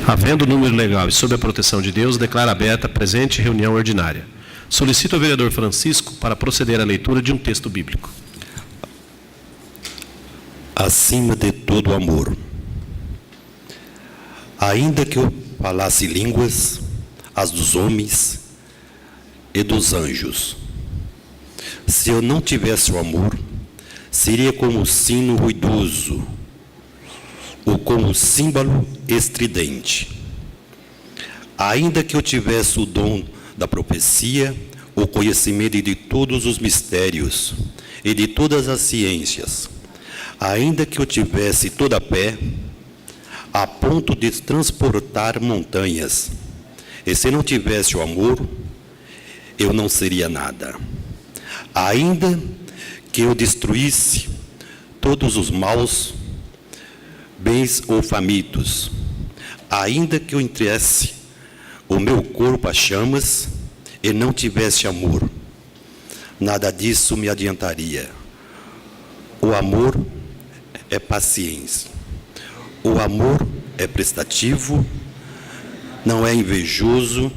Havendo número legal e sob a proteção de Deus, declaro aberta a presente reunião ordinária. Solicito ao vereador Francisco para proceder à leitura de um texto bíblico. Acima de todo amor. Ainda que eu falasse línguas, as dos homens e dos anjos, se eu não tivesse o amor, seria como o sino ruidoso, ou como o símbolo estridente. Ainda que eu tivesse o dom da profecia, o conhecimento de todos os mistérios e de todas as ciências, ainda que eu tivesse toda a fé, a ponto de transportar montanhas, e se não tivesse o amor, eu não seria nada. Ainda que eu destruísse todos os maus, bens ou famintos, ainda que eu entreesse o meu corpo a chamas e não tivesse amor, nada disso me adiantaria. O amor é paciência. O amor é prestativo, não é invejoso,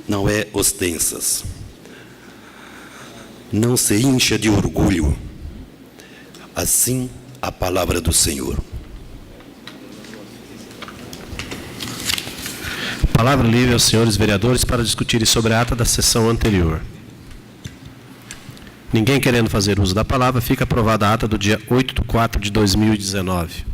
não é ostensas. Não se incha de orgulho. Assim a palavra do Senhor. Palavra livre aos senhores vereadores para discutirem sobre a ata da sessão anterior. Ninguém querendo fazer uso da palavra, fica aprovada a ata do dia 8/4/2019.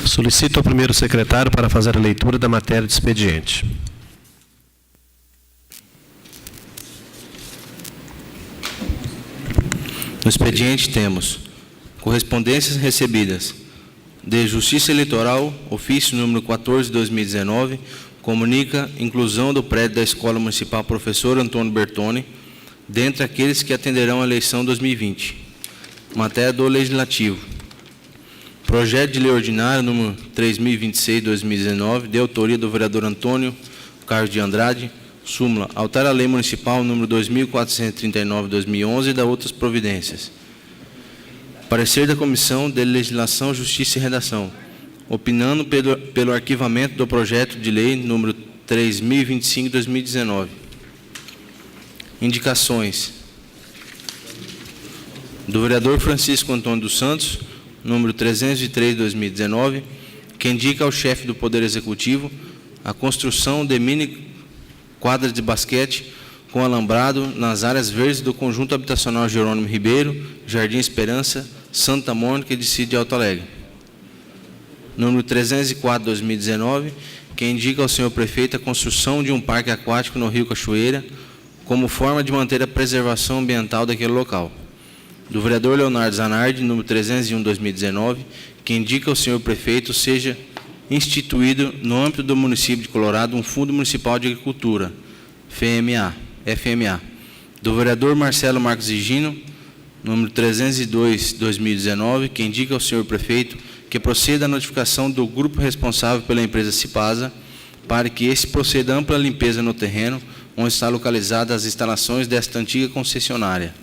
Solicito ao primeiro secretário para fazer a leitura da matéria de expediente. No expediente temos correspondências recebidas de Justiça Eleitoral, ofício número 14/2019, comunica inclusão do prédio da Escola Municipal Professor Antônio Bertoni, dentre aqueles que atenderão à eleição 2020. Matéria do Legislativo. Projeto de Lei Ordinária número 3026/2019, de autoria do vereador Antônio Carlos de Andrade, súmula, altera a Lei Municipal número 2439/2011 e da outras providências. Parecer da Comissão de Legislação, Justiça e Redação, opinando pelo arquivamento do projeto de lei número 3025/2019. Indicações do vereador Francisco Antônio dos Santos, número 303/2019, que indica ao chefe do Poder Executivo a construção de mini quadras de basquete com alambrado nas áreas verdes do conjunto habitacional Jerônimo Ribeiro, Jardim Esperança, Santa Mônica e Distrito de Alto Alegre. Número 304/2019, que indica ao senhor prefeito a construção de um parque aquático no Rio Cachoeira, como forma de manter a preservação ambiental daquele local. Do vereador Leonardo Zanardi, número 301/2019, que indica ao senhor prefeito seja instituído no âmbito do município de Colorado um Fundo Municipal de Agricultura, FMA. Do vereador Marcelo Marcos Higino, número 302/2019, que indica ao senhor prefeito que proceda à notificação do grupo responsável pela empresa Cipasa para que esse proceda a ampla limpeza no terreno onde está localizadas as instalações desta antiga concessionária.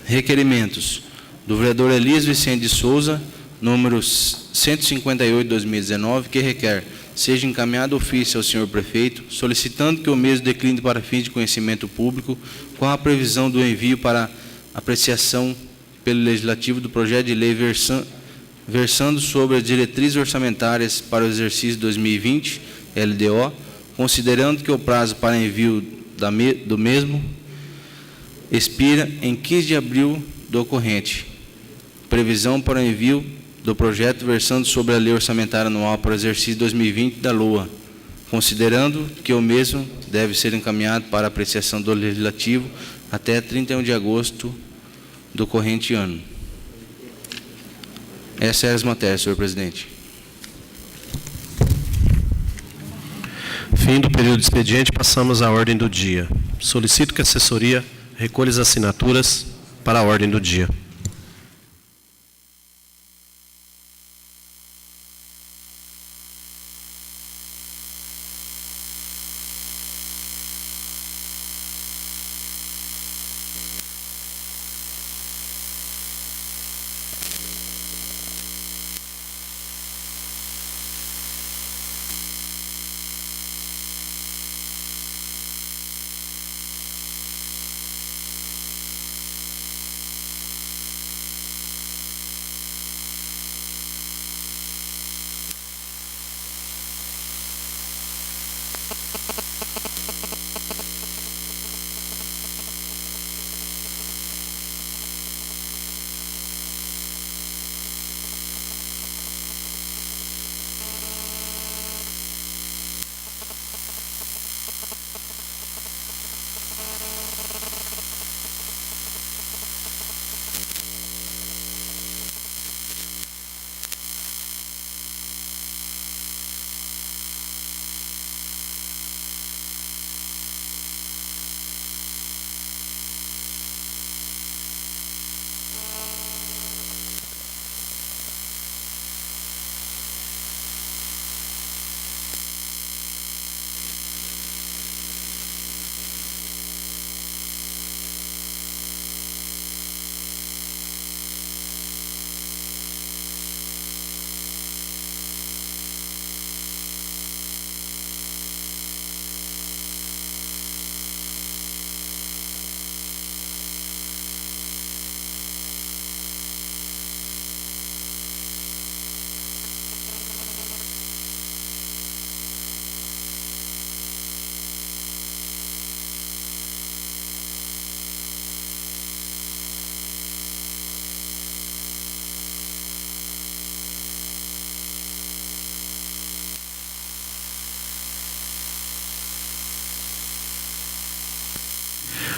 Requerimentos do vereador Elias Vicente de Souza, número 158/2019, que requer seja encaminhado ofício ao senhor prefeito, solicitando que o mesmo decline para fins de conhecimento público, com a previsão do envio para apreciação pelo Legislativo do projeto de lei versando sobre as diretrizes orçamentárias para o exercício 2020, LDO, considerando que o prazo para envio do mesmo expira em 15 de abril do corrente. Previsão para o envio do projeto versando sobre a lei orçamentária anual para o exercício 2020 da LOA, considerando que o mesmo deve ser encaminhado para apreciação do Legislativo até 31 de agosto do corrente ano. Essas são as matérias, senhor presidente. Fim do período de expediente, passamos à ordem do dia. Solicito que a assessoria recolha as assinaturas para a ordem do dia.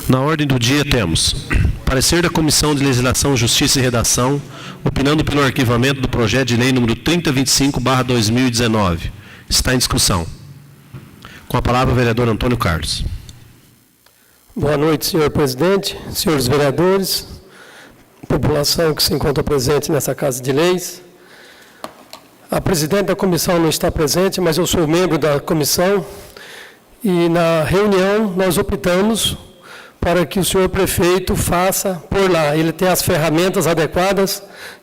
Na ordem do dia temos parecer da Comissão de Legislação, Justiça e Redação, opinando pelo arquivamento do projeto de lei número 3025/2019. Está em discussão. Com a palavra o vereador Antônio Carlos. Boa noite, senhor presidente, senhores vereadores, população que se encontra presente nessa Casa de Leis. A presidente da comissão não está presente, mas eu sou membro da comissão e na reunião nós optamos para que o senhor prefeito faça por lá. Ele tem as ferramentas adequadas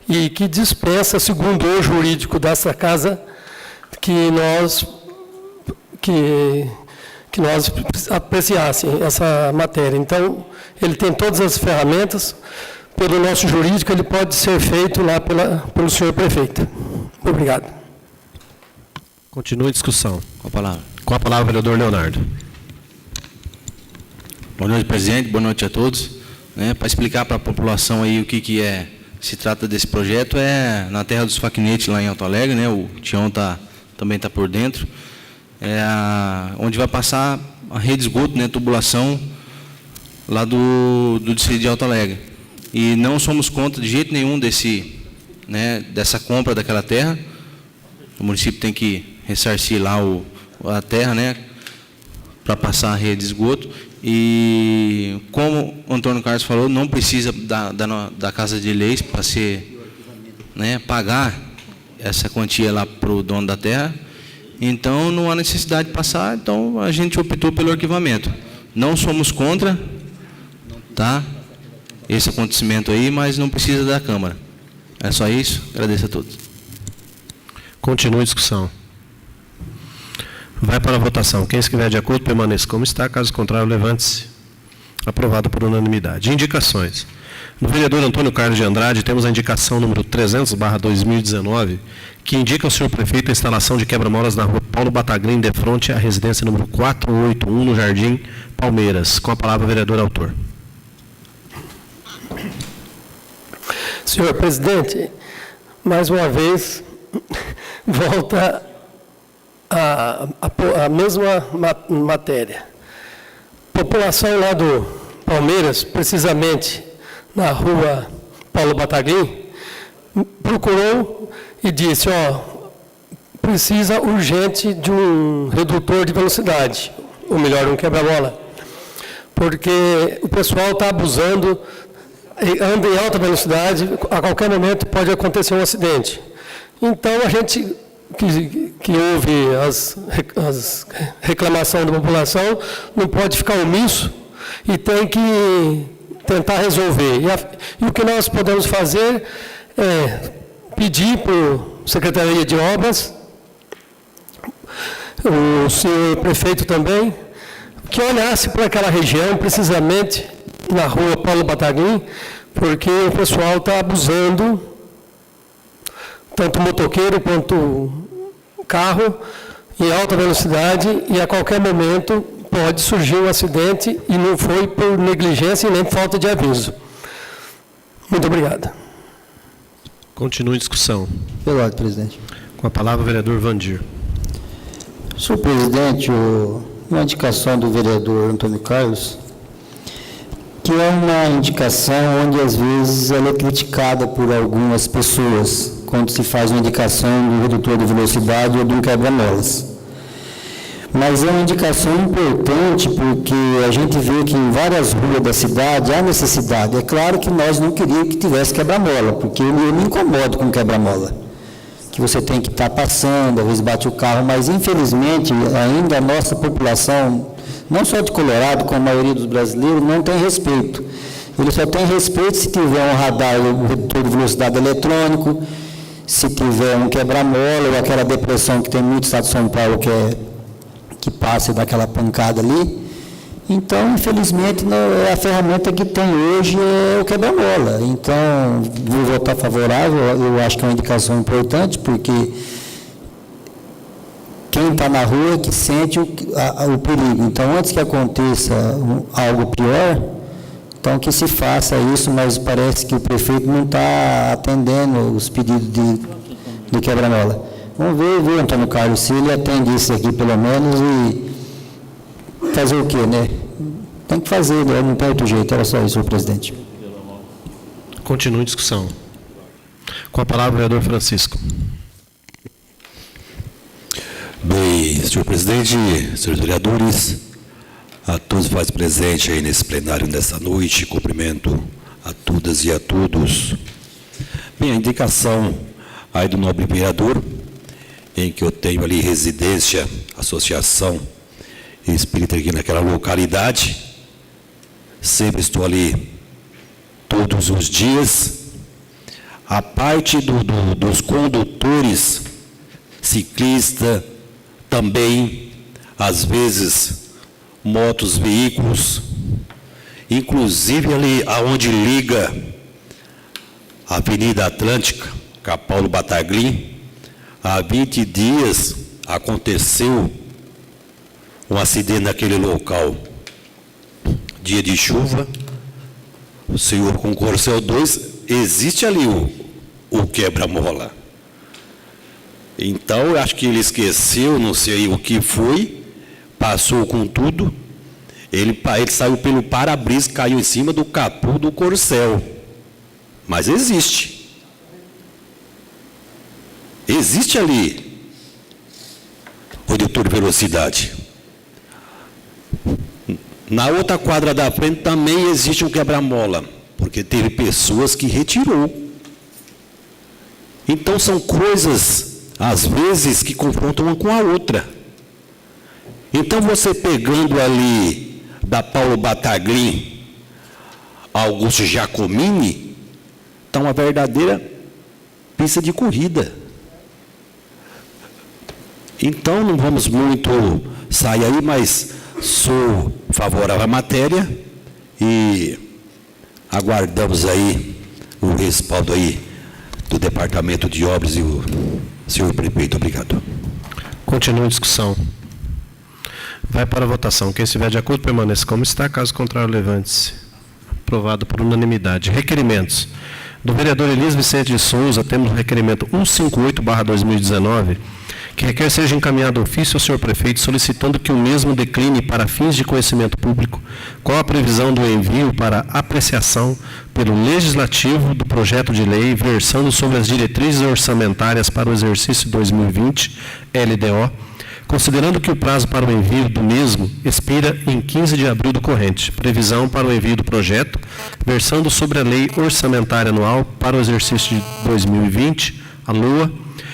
e que dispensa, segundo o jurídico dessa casa, que nós apreciassem essa matéria. Então, ele tem todas as ferramentas, pelo nosso jurídico, ele pode ser feito lá pelo senhor prefeito. Obrigado. Continua a discussão. Com a palavra. Com a palavra o vereador Leonardo. Boa noite, presidente. Boa noite a todos. Para explicar para a população aí o que se trata desse projeto, é na terra dos Faquinetes, lá em Alto Alegre, o Tião também está por dentro, onde vai passar a rede de esgoto, tubulação, lá do distrito de Alto Alegre. E não somos contra de jeito nenhum dessa compra daquela terra. O município tem que ressarcir lá a terra, para passar a rede de esgoto. E, como o Antônio Carlos falou, não precisa da Casa de Leis para ser, né, pagar essa quantia lá para o dono da terra. Então, não há necessidade de passar, então a gente optou pelo arquivamento. Não somos contra, tá, esse acontecimento aí, mas não precisa da Câmara. É só isso. Agradeço a todos. Continua a discussão. Vai para a votação. Quem estiver de acordo, permaneça como está. Caso contrário, levante-se. Aprovado por unanimidade. Indicações. No vereador Antônio Carlos de Andrade, temos a indicação número 300/2019, que indica ao senhor prefeito a instalação de quebra-molas na rua Paulo Bataglim, de frente à residência número 481, no Jardim Palmeiras. Com a palavra, o vereador autor. Senhor presidente, mais uma vez, volta a mesma matéria. População lá do Palmeiras, precisamente na rua Paulo Bataglim, procurou e disse, precisa urgente de um redutor de velocidade, ou melhor, um quebra-mola, porque o pessoal está abusando, anda em alta velocidade, a qualquer momento pode acontecer um acidente. Então, a gente que ouve as reclamações da população não pode ficar omisso e tem que tentar resolver. E o que nós podemos fazer é pedir para a Secretaria de Obras, o senhor prefeito também, que olhasse para aquela região, precisamente na rua Paulo Bataglim, porque o pessoal está abusando, tanto motoqueiro quanto carro, em alta velocidade, e a qualquer momento pode surgir um acidente, e não foi por negligência e nem falta de aviso. Muito obrigado. Continua a discussão. Pelo presidente. Com a palavra, o vereador Vandir. Senhor presidente, uma indicação do vereador Antônio Carlos, que é uma indicação onde, às vezes, ela é criticada por algumas pessoas, quando se faz uma indicação de um redutor de velocidade ou de um quebra-molas. Mas é uma indicação importante porque a gente vê que em várias ruas da cidade há necessidade. É claro que nós não queríamos que tivesse quebra-mola, porque eu me incomodo com quebra-mola, que você tem que estar passando, às vezes bate o carro, mas infelizmente ainda a nossa população, não só de Colorado, como a maioria dos brasileiros, não tem respeito. Ele só tem respeito se tiver um radar, um redutor de velocidade eletrônico, se tiver um quebra-mola ou aquela depressão que tem muito no estado de São Paulo, que passa daquela pancada ali. Então, infelizmente, a ferramenta que tem hoje é o quebra-mola. Então, vou votar favorável, eu acho que é uma indicação importante, porque quem está na rua é que sente o perigo. Então, antes que aconteça algo pior, então que se faça isso, mas parece que o prefeito não está atendendo os pedidos de quebra-mola. Vamos ver, viu, Antônio Carlos, se ele atende isso aqui pelo menos e fazer o quê, né? Tem que fazer, né? Não tem outro jeito, era só isso, senhor presidente. Continua a discussão. Com a palavra, o vereador Francisco. Bem, senhor presidente, senhores vereadores, a todos faz presente aí nesse plenário nessa noite, cumprimento a todas e a todos. Bem, a indicação aí do nobre vereador, em que eu tenho ali residência, associação espírita aqui naquela localidade, sempre estou ali todos os dias. A parte dos condutores, ciclista, também, às vezes, motos, veículos, inclusive ali aonde liga a Avenida Atlântica, com a Paulo Bataglim, há 20 dias aconteceu um acidente naquele local. Dia de chuva, o senhor com o Corcel 2, existe ali o quebra-mola. Então, eu acho que ele esqueceu, não sei o que foi, passou com tudo, ele saiu pelo para-brisa, caiu em cima do capô do Corcel. Mas existe. Existe ali o redutor de velocidade. Na outra quadra da frente também existe um quebra-mola, porque teve pessoas que retirou. Então são coisas, às vezes, que confrontam uma com a outra. Então você pegando ali da Paulo Bataglin, Augusto Giacomini, está uma verdadeira pista de corrida. Então não vamos muito sair aí, mas sou favorável à matéria e aguardamos aí o respaldo aí do Departamento de Obras e o senhor prefeito. Obrigado. Continua a discussão. Vai para a votação. Quem estiver de acordo, permaneça como está. Caso contrário, levante-se. Aprovado por unanimidade. Requerimentos. Do vereador Elias Vicente de Souza, temos o requerimento 158/2019, que requer seja encaminhado ofício ao senhor prefeito, solicitando que o mesmo decline para fins de conhecimento público qual a previsão do envio para apreciação pelo Legislativo do projeto de lei versando sobre as diretrizes orçamentárias para o exercício 2020, LDO, considerando que o prazo para o envio do mesmo expira em 15 de abril do corrente. Previsão para o envio do projeto, versando sobre a Lei Orçamentária Anual para o exercício de 2020, a LOA,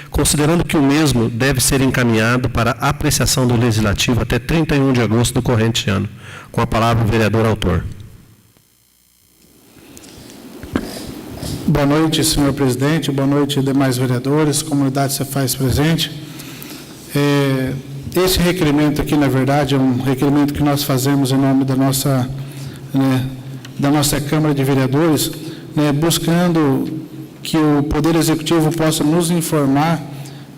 considerando que o mesmo deve ser encaminhado para apreciação do Legislativo até 31 de agosto do corrente ano. Com a palavra o vereador autor. Boa noite, senhor presidente. Boa noite, demais vereadores, comunidade se faz presente. Esse requerimento aqui, na verdade, é um requerimento que nós fazemos em nome da nossa Câmara de Vereadores, buscando que o Poder Executivo possa nos informar,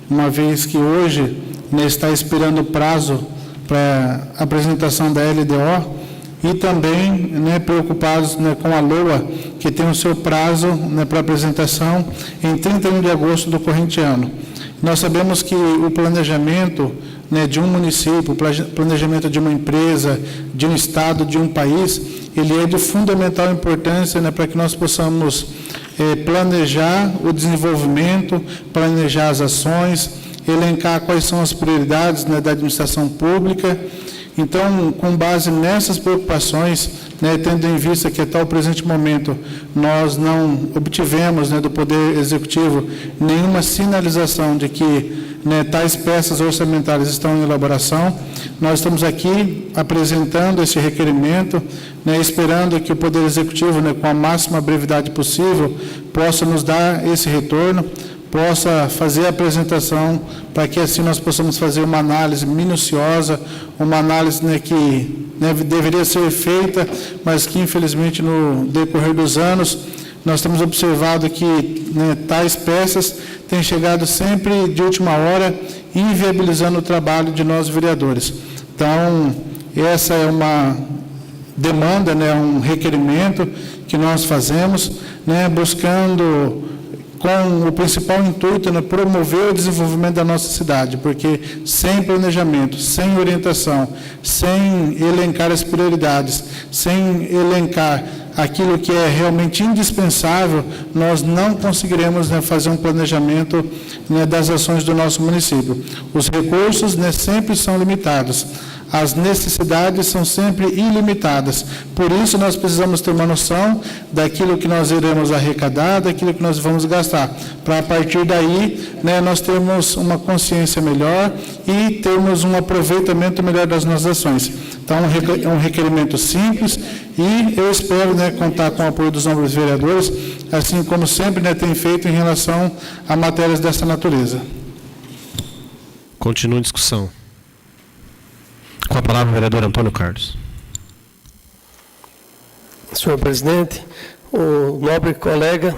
uma vez que hoje está expirando o prazo para a apresentação da LDO, e também preocupados com a LOA, que tem o seu prazo para apresentação em 31 de agosto do corrente ano. Nós sabemos que o planejamento de um município, o planejamento de uma empresa, de um estado, de um país, ele é de fundamental importância para que nós possamos planejar o desenvolvimento, planejar as ações, elencar quais são as prioridades da administração pública. Então, com base nessas preocupações, tendo em vista que até o presente momento nós não obtivemos do Poder Executivo nenhuma sinalização de que tais peças orçamentárias estão em elaboração, nós estamos aqui apresentando esse requerimento, esperando que o Poder Executivo, com a máxima brevidade possível, possa nos dar esse retorno, possa fazer a apresentação, para que assim nós possamos fazer uma análise minuciosa, uma análise que deveria ser feita, mas que infelizmente no decorrer dos anos nós temos observado que tais peças têm chegado sempre de última hora, inviabilizando o trabalho de nós vereadores. Então, essa é uma demanda, um requerimento que nós fazemos, buscando, com o principal intuito, promover o desenvolvimento da nossa cidade, porque sem planejamento, sem orientação, sem elencar as prioridades, sem elencar aquilo que é realmente indispensável, nós não conseguiremos fazer um planejamento das ações do nosso município. Os recursos sempre são limitados. As necessidades são sempre ilimitadas. Por isso, nós precisamos ter uma noção daquilo que nós iremos arrecadar, daquilo que nós vamos gastar, para, a partir daí, nós termos uma consciência melhor e termos um aproveitamento melhor das nossas ações. Então, é um requerimento simples e eu espero contar com o apoio dos nobres vereadores, assim como sempre tem feito em relação a matérias dessa natureza. Continua a discussão. Com a palavra o vereador Antônio Carlos. Senhor presidente, o nobre colega,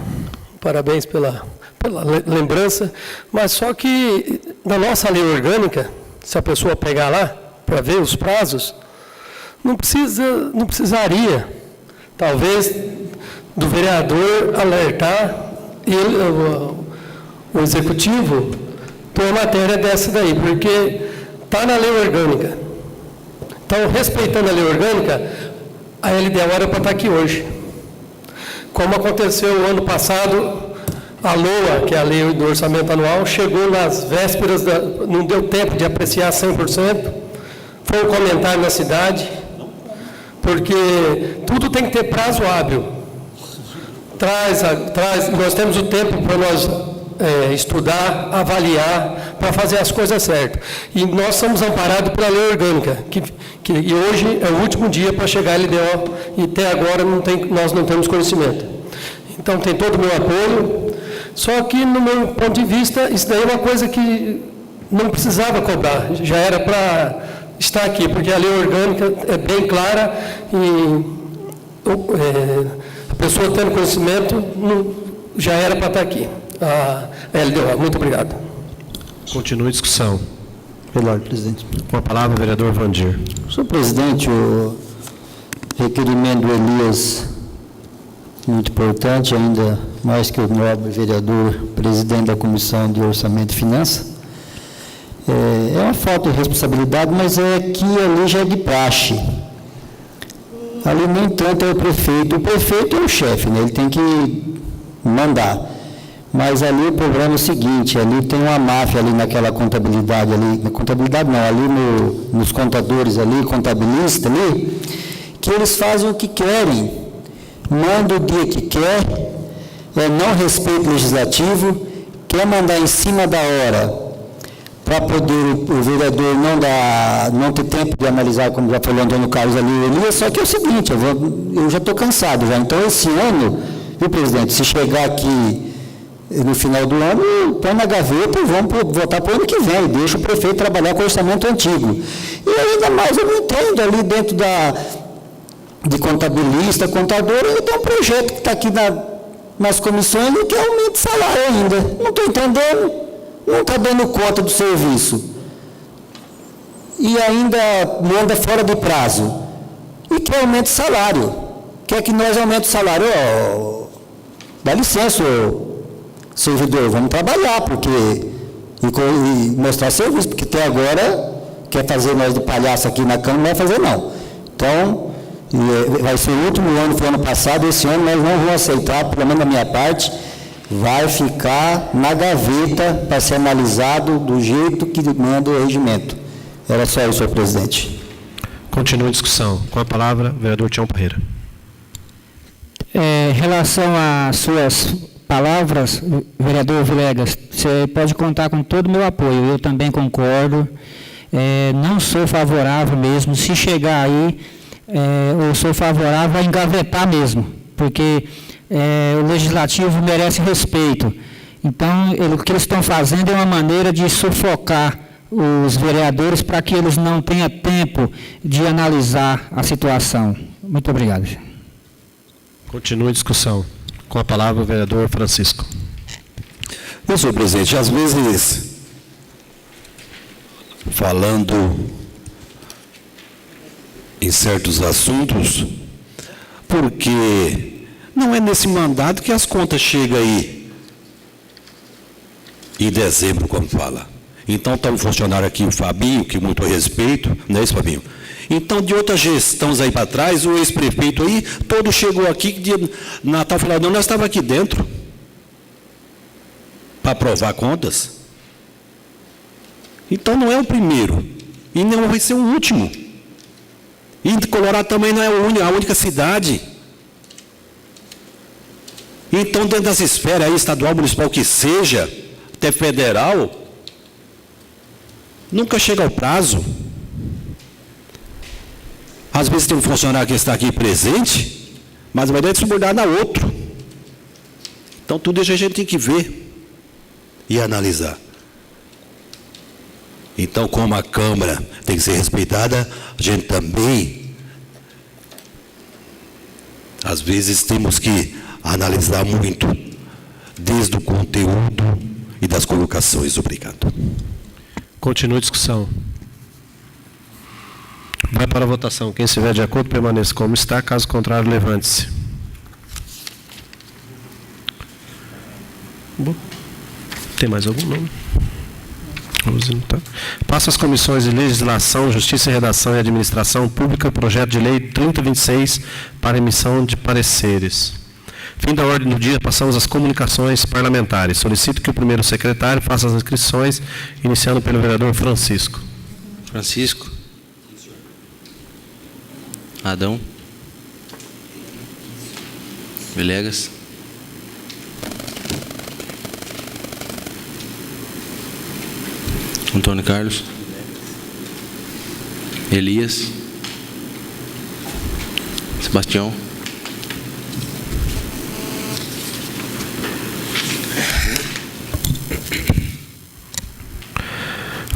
parabéns pela lembrança, mas só que na nossa lei orgânica, se a pessoa pegar lá para ver os prazos, não precisaria, talvez, do vereador alertar o executivo por uma matéria dessa daí, porque está na lei orgânica. Então, respeitando a lei orgânica, a LDO era para estar aqui hoje. Como aconteceu o ano passado, a LOA, que é a Lei do Orçamento Anual, chegou nas vésperas, não deu tempo de apreciar 100%, foi um comentário na cidade, porque tudo tem que ter prazo hábil. Nós temos o tempo para nós estudar, avaliar, para fazer as coisas certas. E nós somos amparados pela lei orgânica, e hoje é o último dia para chegar a LDO, e até agora nós não temos conhecimento. Então, tem todo o meu apoio, só que, no meu ponto de vista, isso daí é uma coisa que não precisava cobrar, já era para estar aqui, porque a lei orgânica é bem clara e a pessoa tendo conhecimento já era para estar aqui. A LDO. Muito obrigado. Continua a discussão. Obrigado, presidente. Com a palavra, o vereador Vandir. Senhor presidente, o requerimento do Elias, muito importante, ainda mais que o nobre vereador, presidente da Comissão de Orçamento e Finanças. É uma falta de responsabilidade, mas é que ali já é de praxe. Ali, no entanto, é o prefeito. O prefeito é o chefe, né? Ele tem que mandar. Mas ali o problema é o seguinte, ali tem uma máfia ali naquela contabilidade ali, na contabilidade não, ali nos contadores ali, contabilista ali, que eles fazem o que querem, mandam o dia que quer, não respeita o legislativo, quer mandar em cima da hora, para poder o vereador não ter tempo de analisar, como já falou o Antônio Carlos ali, só que é o seguinte, eu já estou cansado já, então esse ano, viu, presidente, se chegar aqui no final do ano, põe na gaveta e vamos votar para o ano que vem, deixa o prefeito trabalhar com o orçamento antigo. E ainda mais, eu não entendo, ali dentro de contabilista, contador, ele tem um projeto que está aqui nas comissões e que aumenta o salário ainda. Não estou entendendo, não está dando conta do serviço. E ainda manda fora de prazo. E quer aumento o salário. Quer que nós aumente o salário. Dá licença, servidor, vamos trabalhar, porque e mostrar serviço, porque até agora quer fazer nós de palhaço aqui na Câmara, não vai fazer não. Então, vai ser o último ano, foi ano passado, esse ano nós não vamos aceitar, pelo menos da minha parte, vai ficar na gaveta para ser analisado do jeito que manda o regimento. Era só isso, senhor presidente. Continua a discussão. Com a palavra, o vereador Tião Parreira. Em relação às suas palavras, vereador Villegas, você pode contar com todo o meu apoio, eu também concordo, não sou favorável mesmo, se chegar aí, eu sou favorável a engavetar mesmo, porque o legislativo merece respeito. Então, o que eles estão fazendo é uma maneira de sufocar os vereadores para que eles não tenham tempo de analisar a situação. Muito obrigado. Continua a discussão. Com a palavra, o vereador Francisco. Senhor presidente, às vezes, falando em certos assuntos, porque não é nesse mandato que as contas chegam aí, em dezembro, como fala. Então, está um funcionário aqui, o Fabinho, que muito respeito, não é isso, Fabinho? Então, de outras gestões aí para trás, o ex-prefeito aí, todo chegou aqui, que de Natal, final do ano, nós estávamos aqui dentro, para aprovar contas. Então, não é o primeiro, e não vai ser o último. E Colorado também não é a única cidade. Então, dentro das esferas aí, estadual, municipal, que seja, até federal, nunca chega ao prazo. Às vezes tem um funcionário que está aqui presente, mas vai dar de subordinar a outro. Então, tudo isso a gente tem que ver e analisar. Então, como a Câmara tem que ser respeitada, a gente também, às vezes, temos que analisar muito, desde o conteúdo e das colocações. Obrigado. Continua a discussão. Vai para a votação. Quem estiver de acordo, permaneça como está. Caso contrário, levante-se. Tem mais algum nome? Tá. Passa às comissões de Legislação, Justiça e Redação e Administração Pública, projeto de lei 3026 para emissão de pareceres. Fim da ordem do dia, passamos às comunicações parlamentares. Solicito que o primeiro secretário faça as inscrições, iniciando pelo vereador Francisco. Francisco. Adão. Villegas. Antônio Carlos. Elias. Sebastião.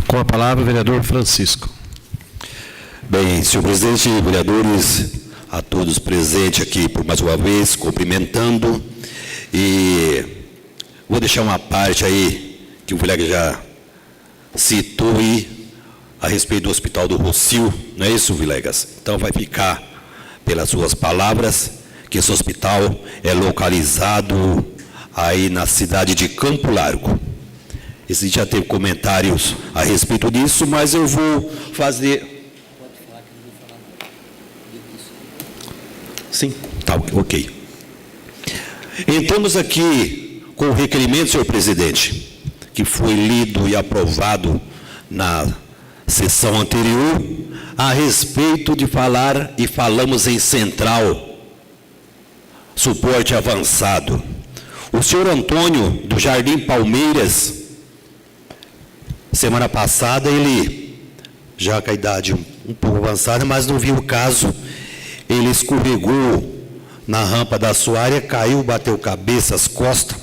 Com a palavra, o vereador Francisco. Bem, senhor presidente, vereadores, a todos presentes aqui por mais uma vez, cumprimentando. E vou deixar uma parte aí que o colega já citou aí a respeito do Hospital do Rossio, não é isso, Villegas? Então vai ficar, pelas suas palavras, que esse hospital é localizado aí na cidade de Campo Largo. Esse já teve comentários a respeito disso, mas eu vou fazer... Sim, tá, ok. Entramos aqui com o requerimento, senhor presidente, que foi lido e aprovado na sessão anterior, a respeito de falar, e falamos em central, suporte avançado. O senhor Antônio, do Jardim Palmeiras, semana passada, ele, já com a idade um pouco avançada, mas não viu o caso, ele escorregou na rampa da sua área, caiu, bateu cabeça, as costas,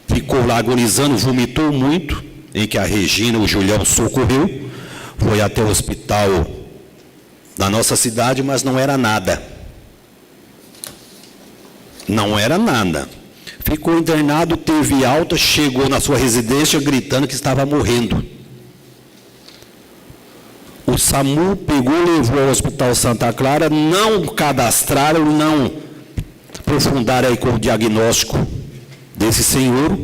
ficou lá agonizando, vomitou muito, em que a Regina, o Julião, socorreu, foi até o hospital da nossa cidade, mas não era nada. Não era nada. Ficou internado, teve alta, chegou na sua residência gritando que estava morrendo. O SAMU pegou, levou ao Hospital Santa Clara, não cadastraram, não aprofundaram aí com o diagnóstico desse senhor.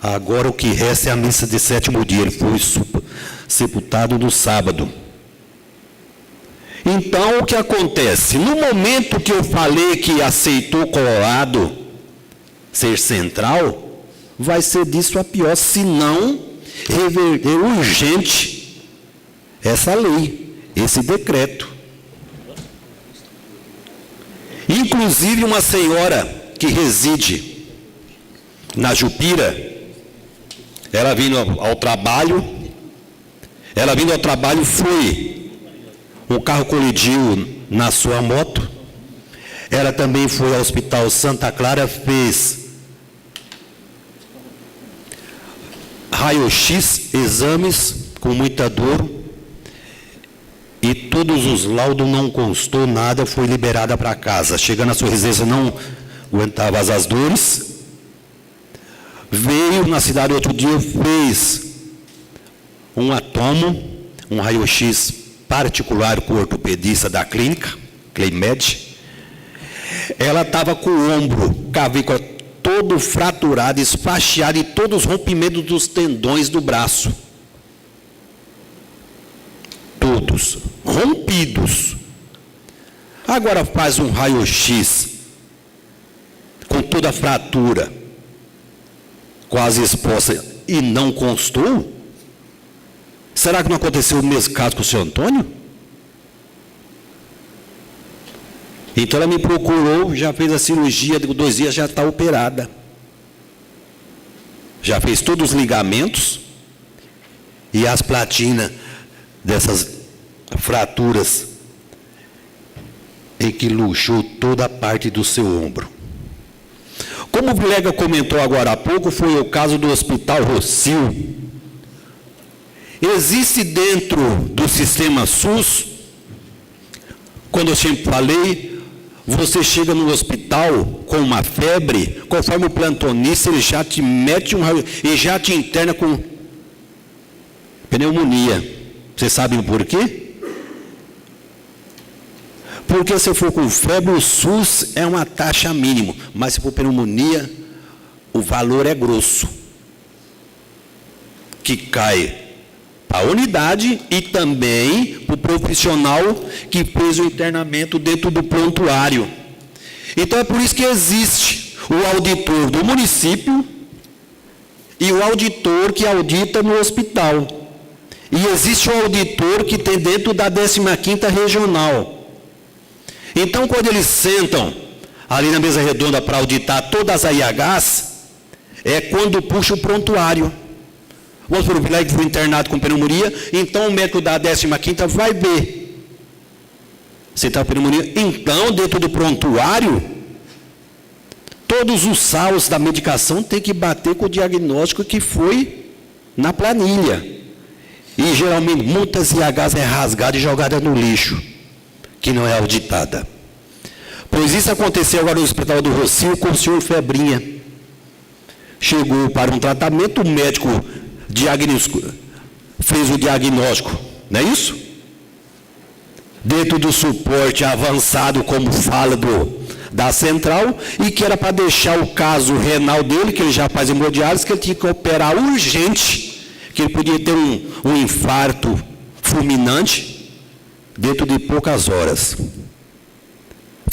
Agora o que resta é a missa de sétimo dia, ele foi sepultado no sábado. Então, o que acontece? No momento que eu falei que aceitou Colorado ser central, vai ser disso a pior, se não reverter urgente essa lei, esse decreto. Inclusive, uma senhora que reside na Jupira, ela vindo ao trabalho, foi, um carro colidiu na sua moto, ela também foi ao Hospital Santa Clara, fez raio-x, exames, com muita dor, e todos os laudos não constou nada, foi liberada para casa. Chegando na sua residência, não aguentava as dores, veio na cidade outro dia, fez um atomo, um raio-x particular com o ortopedista da clínica, Cleimed. Ela estava com o ombro, clavícula todo fraturado, esfaixado e todos os rompimentos dos tendões do braço. Todos rompidos. Agora faz um raio-x com toda a fratura, quase exposta, e não constou? Será que não aconteceu o mesmo caso com o senhor Antônio? Então ela me procurou, já fez a cirurgia, 2 dias já está operada. Já fez todos os ligamentos e as platinas dessas fraturas em que luxou toda a parte do seu ombro. Como o colega comentou agora há pouco, foi o caso do Hospital Rossio. Existe dentro do sistema SUS, quando eu sempre falei, você chega no hospital com uma febre, conforme o plantonista, ele já te mete um raio e já te interna com pneumonia. Vocês sabem por quê? Porque se for com febre, o SUS é uma taxa mínima, mas se for pneumonia, o valor é grosso, que cai para a unidade e também para o profissional que fez o internamento dentro do prontuário. Então é por isso que existe o auditor do município e o auditor que audita no hospital. E existe o auditor que tem dentro da 15ª regional. Então, quando eles sentam ali na mesa redonda para auditar todas as IHs, é quando puxa o prontuário. Vamos por Vilela que foi internado com pneumonia, então o médico da 15ª vai ver se está com pneumonia. Então, dentro do prontuário, todos os saldos da medicação tem que bater com o diagnóstico que foi na planilha. E geralmente muitas IHs é rasgada e jogada no lixo, que não é auditada. Pois isso aconteceu agora no Hospital do Rocio com o senhor Febrinha. Chegou para um tratamento, o médico fez o diagnóstico, não é isso? Dentro do suporte avançado, como fala da central, e que era para deixar o caso renal dele, que ele já faz hemodiálise, que ele tinha que operar urgente, que ele podia ter um infarto fulminante dentro de poucas horas.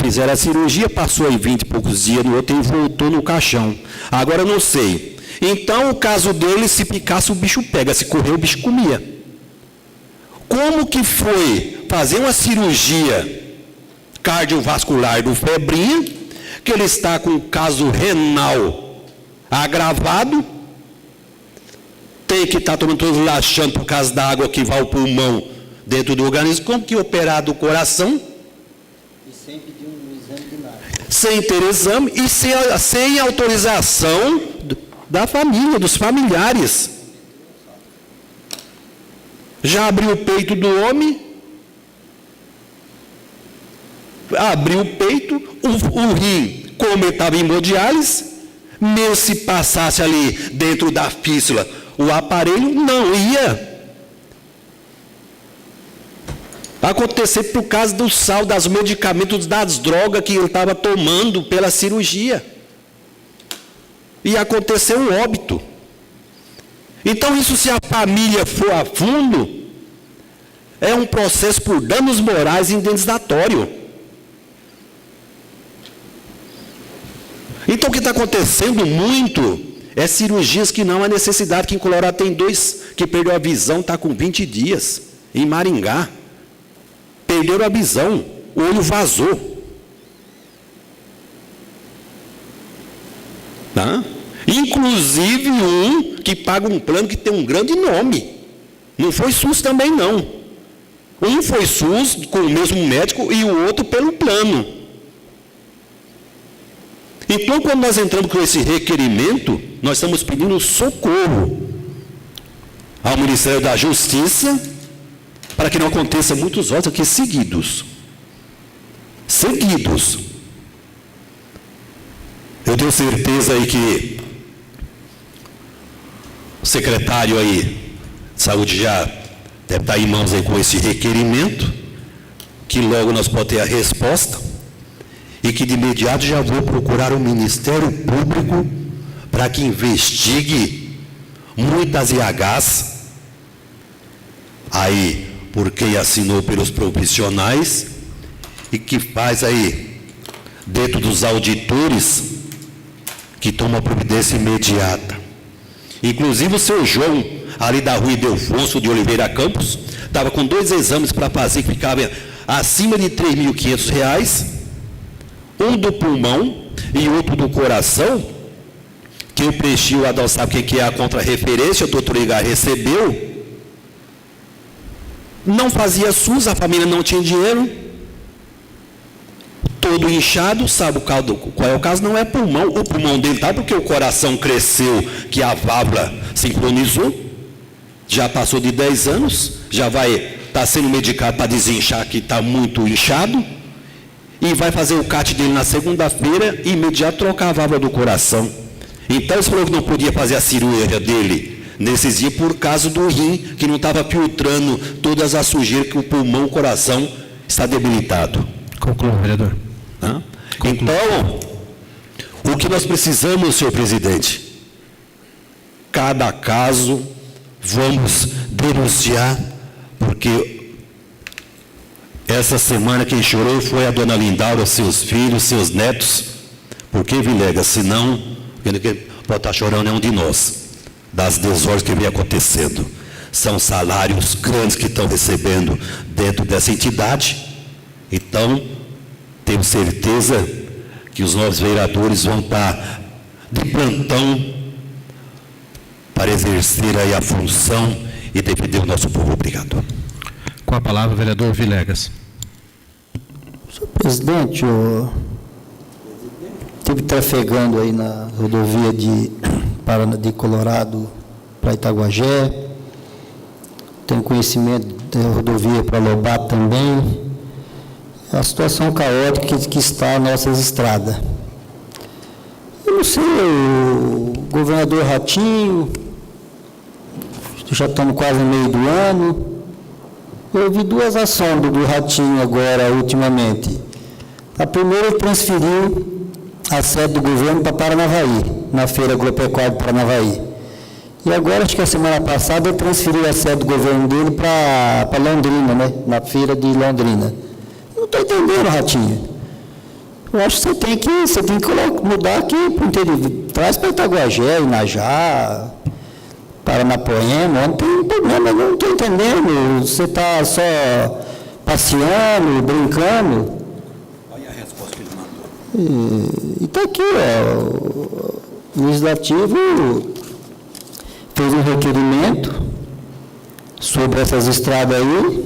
Fizeram a cirurgia, passou aí 20 e poucos dias no outro e voltou no caixão. Agora eu não sei. Então o caso dele, se picasse o bicho pega, se correr o bicho comia. Como que foi fazer uma cirurgia cardiovascular do Febrinha, que ele está com caso renal agravado, tem que estar tomando todo laxante por causa da água que vai ao pulmão dentro do organismo, como que operar do coração? Sem pedir um exame de nada. Sem ter exame e sem autorização da família, dos familiares. Já abriu o peito do homem, abriu o peito, o rim, como ele estava em hemodiálise, mesmo se passasse ali dentro da fístula, o aparelho não ia acontecer por causa do sal, dos medicamentos, das drogas que ele estava tomando pela cirurgia. E aconteceu um óbito. Então, isso, se a família for a fundo, é um processo por danos morais indenizatório. Então, o que está acontecendo muito é cirurgias que não há necessidade, que em Colorado tem 2 que perdeu a visão, está com 20 dias, em Maringá. Perderam a visão, o olho vazou. Tá? Inclusive um que paga um plano que tem um grande nome. Não foi SUS também não. Um foi SUS com o mesmo médico e o outro pelo plano. Então, quando nós entramos com esse requerimento, nós estamos pedindo socorro ao Ministério da Justiça para que não aconteça muitos óbitos aqui seguidos. Seguidos. Eu tenho certeza aí que o secretário aí de saúde já deve estar em mãos aí com esse requerimento, que logo nós podemos ter a resposta, e que de imediato já vou procurar o Ministério Público para que investigue muitas IHs aí por quem assinou pelos profissionais e que faz aí dentro dos auditores que toma providência imediata. Inclusive o seu João, ali da rua Ildefonso de Oliveira Campos, estava com 2 exames para fazer que ficavam acima de R$ 3.500, um do pulmão e outro do coração, que eu preenchi, o Adão sabe o que é a contrarreferência, o doutor Igar recebeu, não fazia SUS, a família não tinha dinheiro, todo inchado, sabe qual é o caso? Não é pulmão, o pulmão dele está porque o coração cresceu, que a válvula sincronizou, já passou de 10 anos, já vai estar sendo medicado para desinchar, que está muito inchado, e vai fazer o CAT dele na segunda-feira e imediato trocar a válvula do coração. Então ele falou que não podia fazer a cirurgia dele nesses dias por causa do rim, que não estava filtrando todas as sujeiras que o pulmão, o coração está debilitado. Conclua, vereador. Tá? Então, o que nós precisamos, senhor presidente, cada caso vamos denunciar, porque essa semana quem chorou foi a dona Lindaura, seus filhos, seus netos. Por que, Vilegas? Senão, quem pode estar chorando é um de nós, das desordens que vem acontecendo. São salários grandes que estão recebendo dentro dessa entidade. Então, tenho certeza que os nossos vereadores vão estar de plantão para exercer aí a função e defender o nosso povo. Obrigado. Com a palavra, o vereador Vilegas. Senhor presidente, eu estive trafegando aí na rodovia de Colorado para Itaguajé, tenho conhecimento da rodovia para Lobato também, a situação caótica que está as nossas estradas. Eu não sei, o governador Ratinho, já estamos quase no meio do ano, eu vi duas ações do Ratinho agora, ultimamente. A primeira, ele transferiu a sede do governo para Paranavaí, na Feira Agropecuária de Paranavaí. E agora, acho que a semana passada, ele transferiu a sede do governo dele para Londrina, né? Na Feira de Londrina. Não estou entendendo, Ratinho. Eu acho que você tem que mudar aqui para o interior. Traz para Itaguajé, Inajá, Paranapoema, não tem problema, eu não estou entendendo. Você está só passeando, brincando. Olha a resposta que ele mandou. E está aqui, ó, o Legislativo fez um requerimento sobre essas estradas aí,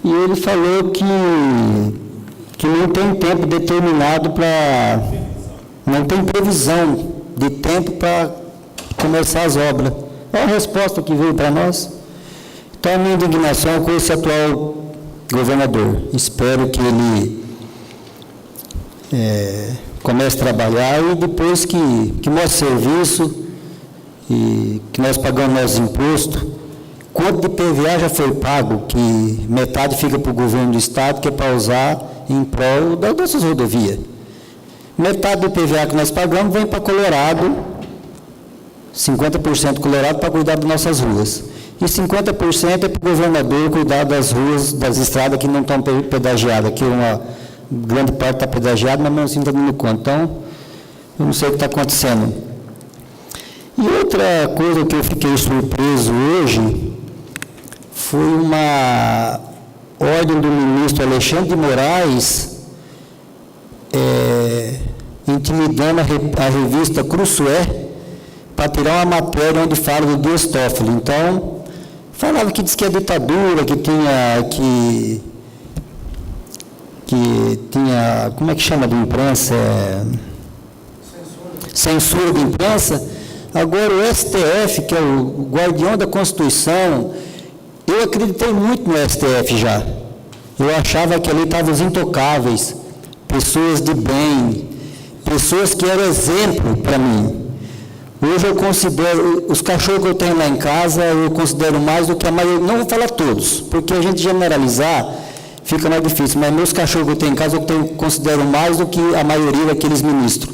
e ele falou que não tem tempo determinado para... não tem previsão de tempo para começar as obras. Olha a resposta que veio para nós. Então, a minha indignação com esse atual governador. Espero que ele comece a trabalhar e depois que mostre serviço e que nós pagamos nossos impostos. Quanto de PVA já foi pago, que metade fica para o governo do Estado, que é para usar em prol das nossas rodovias. Metade do PVA que nós pagamos vem para Colorado, 50% Colorado para cuidar das nossas ruas. E 50% é para o governador cuidar das ruas, das estradas que não estão pedagiadas, que uma grande parte está pedagiada, mas mesmo assim está dando conta. Então, eu não sei o que está acontecendo. E outra coisa que eu fiquei surpreso hoje foi uma ordem do ministro Alexandre de Moraes intimidando a revista Cruzoé para tirar uma matéria onde fala do Dias Toffoli. Então, falava que diz que é ditadura, que tinha, como é que chama de imprensa? Censura de imprensa. Agora, o STF, que é o guardião da Constituição, eu acreditei muito no STF já. Eu achava que ali estavam os intocáveis, pessoas de bem, pessoas que eram exemplo para mim. Hoje eu considero, os cachorros que eu tenho lá em casa, eu considero mais do que a maioria, não vou falar todos, porque a gente generalizar fica mais difícil, mas meus cachorros que eu tenho em casa, considero mais do que a maioria daqueles ministros.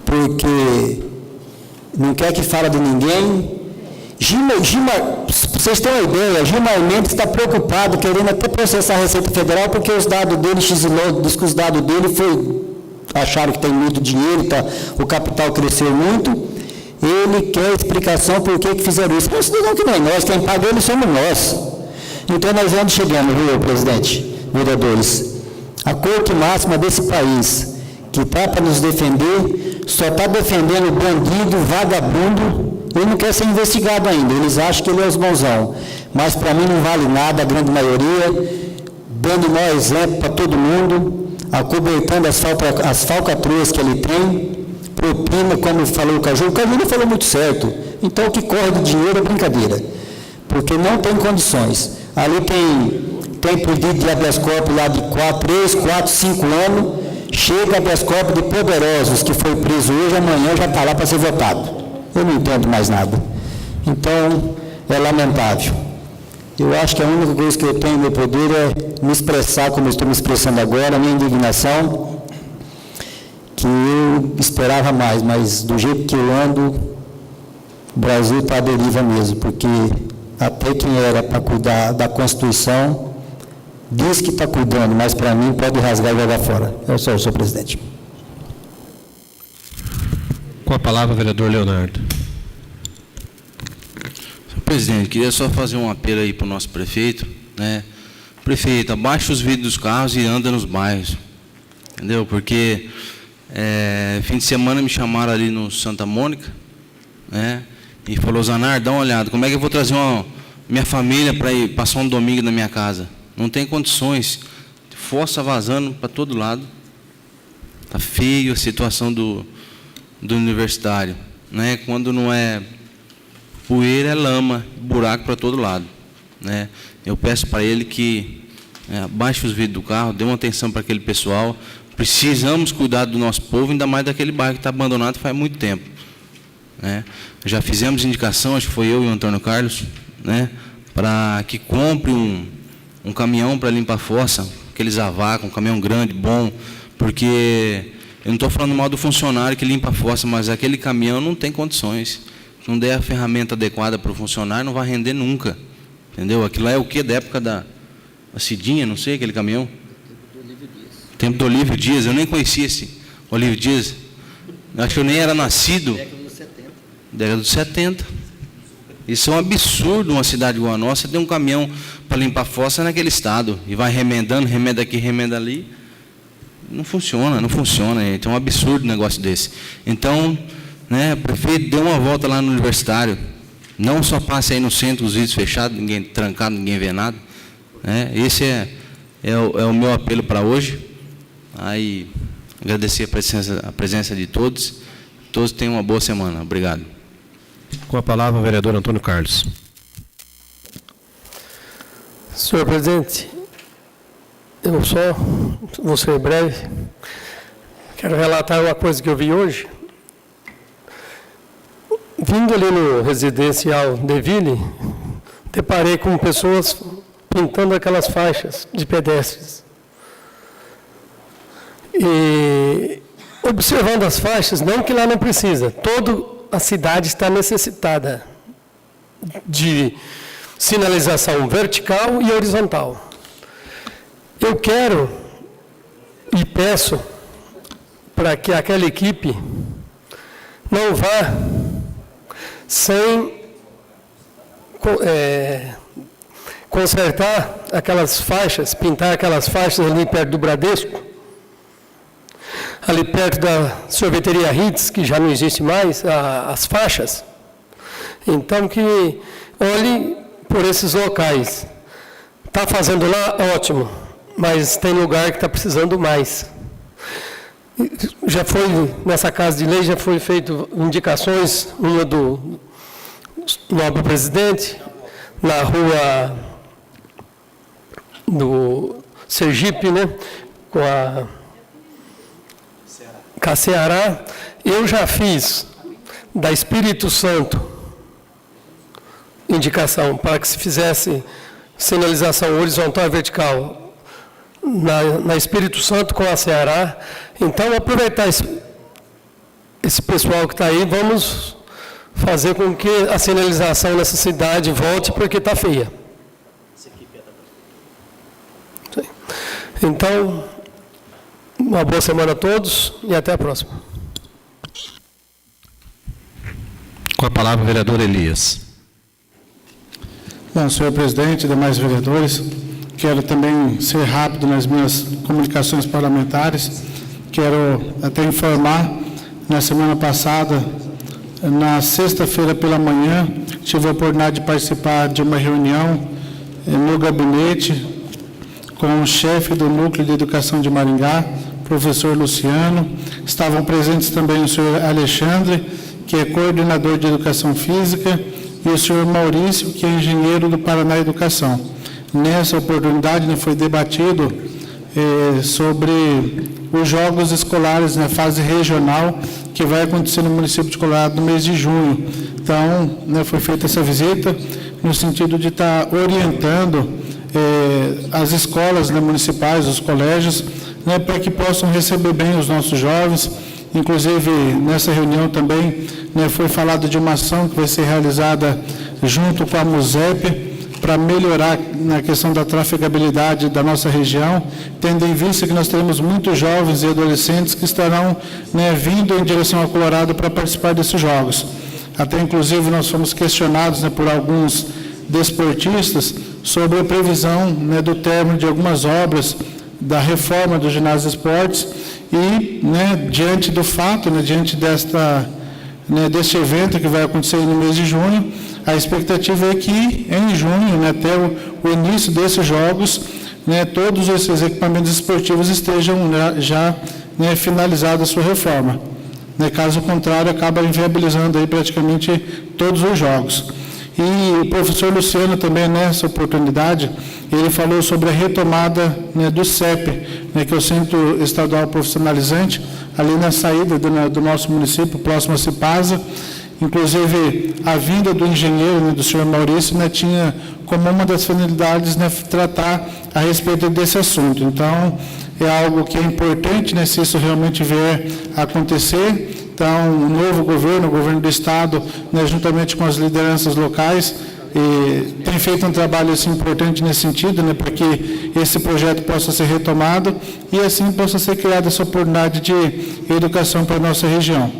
Porque não quer que fale de ninguém. Vocês têm uma ideia, Gilmar Mendes está preocupado, querendo até processar a Receita Federal, porque os dados dele, Xiló, diz que os dados dele acharam que tem muito dinheiro, o capital cresceu muito. Ele quer explicação por que fizeram isso. Não, cidadão que não é nós, quem paga ele somos nós. Então, nós vamos chegando, viu, presidente, vereadores? A corte máxima desse país, que está para nos defender, só está defendendo bandido, vagabundo. Ele não quer ser investigado ainda, eles acham que ele é os bonzão. Mas para mim não vale nada, a grande maioria, dando mau exemplo para todo mundo, acobertando as falcatruas que ele tem, propina, como falou o Caju falou muito certo. Então o que corre de dinheiro é brincadeira, porque não tem condições. Ali tem pedido de habeas corpus lá de 3, 4, 5 anos, chega habeas corpus de poderosos que foi preso hoje, amanhã já está lá para ser votado. Eu não entendo mais nada. Então, é lamentável. Eu acho que a única coisa que eu tenho no meu poder é me expressar como eu estou me expressando agora, a minha indignação, que eu esperava mais, mas do jeito que eu ando, o Brasil está à deriva mesmo, porque até quem era para cuidar da Constituição diz que está cuidando, mas para mim pode rasgar e jogar fora. Eu sou o senhor presidente. Com a palavra, vereador Leonardo. Senhor presidente, queria só fazer um apelo aí para o nosso prefeito, né? Prefeito, abaixa os vidros dos carros e anda nos bairros. entendeu? Porque fim de semana me chamaram ali no Santa Mônica, né? E falou: Zanar, dá uma olhada, como é que eu vou trazer minha família para ir passar um domingo na minha casa? Não tem condições, fossa vazando para todo lado, tá feio a situação do universitário, né? Quando não é poeira, é lama, buraco para todo lado, né? Eu peço para ele que abaixe os vidros do carro, dê uma atenção para aquele pessoal. Precisamos cuidar do nosso povo, ainda mais daquele bairro que está abandonado faz muito tempo, né? Já fizemos indicação, acho que foi eu e o Antônio Carlos, né, para que compre um caminhão para limpar a fossa, aqueles avacos, um caminhão grande, bom, porque eu não estou falando mal do funcionário que limpa a fossa, mas aquele caminhão não tem condições. Se não der a ferramenta adequada para o funcionário, não vai render nunca, entendeu? Aquilo lá é o quê? Da época da Cidinha, não sei, aquele caminhão? Tempo do Olívio Dias, eu nem conhecia esse Olívio Dias. Acho que eu nem era nascido. Década dos 70. Isso é um absurdo, uma cidade igual a nossa, tem um caminhão para limpar a fossa naquele estado, e vai remendando, remenda aqui, remenda ali. Não funciona, gente. É um absurdo um negócio desse. Então, né, prefeito, dê uma volta lá no universitário. Não só passe aí no centro, os vidros fechados, ninguém trancado, ninguém vê nada. Né? Esse é o meu apelo para hoje. Aí, agradecer a presença de todos. Todos tenham uma boa semana. Obrigado. Com a palavra, o vereador Antônio Carlos. Senhor presidente, eu só vou ser breve. Quero relatar uma coisa que eu vi hoje. Vindo ali no residencial Deville, deparei com pessoas pintando aquelas faixas de pedestres. E observando as faixas, não que lá não precisa, toda a cidade está necessitada de sinalização vertical e horizontal. Eu quero e peço para que aquela equipe não vá sem consertar aquelas faixas, pintar aquelas faixas ali perto do Bradesco, ali perto da sorveteria Ritz, que já não existe mais, as faixas. Então, que olhe por esses locais. Está fazendo lá, ótimo, mas tem lugar que está precisando mais. Já foi, nessa casa de lei, já foi feito indicações, uma do nobre presidente, na rua do Sergipe, né, com a Ceará. Eu já fiz da Espírito Santo indicação para que se fizesse sinalização horizontal e vertical na Espírito Santo com a Ceará. Então, aproveitar esse pessoal que está aí, vamos fazer com que a sinalização nessa cidade volte, porque está feia. Então, uma boa semana a todos e até a próxima. Com a palavra, o vereador Elias. Bom, senhor presidente, demais vereadores, quero também ser rápido nas minhas comunicações parlamentares. Quero até informar, na semana passada, na sexta-feira pela manhã, tive a oportunidade de participar de uma reunião no gabinete com o chefe do Núcleo de Educação de Maringá, professor Luciano. Estavam presentes também o senhor Alexandre, que é coordenador de Educação Física, e o senhor Maurício, que é engenheiro do Paraná Educação. Nessa oportunidade, foi debatido sobre os jogos escolares na fase regional, que vai acontecer no município de Colorado no mês de junho. Então, foi feita essa visita no sentido de estar orientando as escolas municipais, os colégios, para que possam receber bem os nossos jovens. Inclusive, nessa reunião também foi falado de uma ação que vai ser realizada junto com a MUSEP para melhorar na questão da trafegabilidade da nossa região, tendo em vista que nós teremos muitos jovens e adolescentes que estarão vindo em direção ao Colorado para participar desses jogos. Até, inclusive, nós fomos questionados por alguns desportistas sobre a previsão do término de algumas obras da reforma do ginásio de esportes e, né, diante do fato, né, diante deste evento que vai acontecer no mês de junho, a expectativa é que em junho, né, até o início desses jogos, né, todos esses equipamentos esportivos estejam, né, já, né, finalizada a sua reforma. Né, caso contrário, acaba inviabilizando aí praticamente todos os jogos. E o professor Luciano também, nessa oportunidade, ele falou sobre a retomada, né, do CEP, né, que é o Centro Estadual Profissionalizante, ali na saída do nosso município, próximo a Cipasa. Inclusive, a vinda do engenheiro, né, do senhor Maurício, né, tinha como uma das finalidades, né, tratar a respeito desse assunto. Então, é algo que é importante, né, se isso realmente vier a acontecer. Então, o novo governo, o governo do Estado, né, juntamente com as lideranças locais, tem feito um trabalho assim, importante nesse sentido, né, para que esse projeto possa ser retomado e assim possa ser criada essa oportunidade de educação para a nossa região.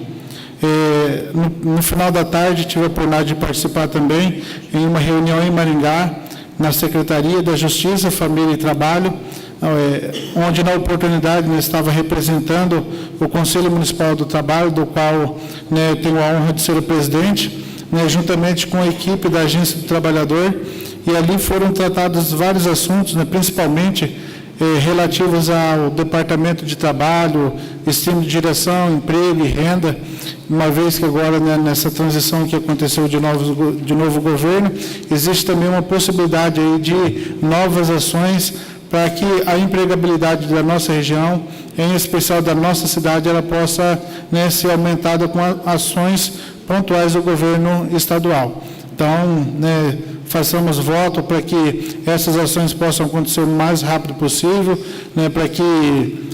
No final da tarde, tive a oportunidade de participar também em uma reunião em Maringá, na Secretaria da Justiça, Família e Trabalho, onde na oportunidade, né, estava representando o Conselho Municipal do Trabalho, do qual, né, eu tenho a honra de ser o presidente, né, juntamente com a equipe da Agência do Trabalhador, e ali foram tratados vários assuntos, né, principalmente relativos ao Departamento de Trabalho, estímulo de direção, emprego e renda, uma vez que agora, né, nessa transição que aconteceu de novo governo, existe também uma possibilidade aí de novas ações para que a empregabilidade da nossa região, em especial da nossa cidade, ela possa, né, ser aumentada com ações pontuais do governo estadual. Então, né, façamos voto para que essas ações possam acontecer o mais rápido possível, né, para que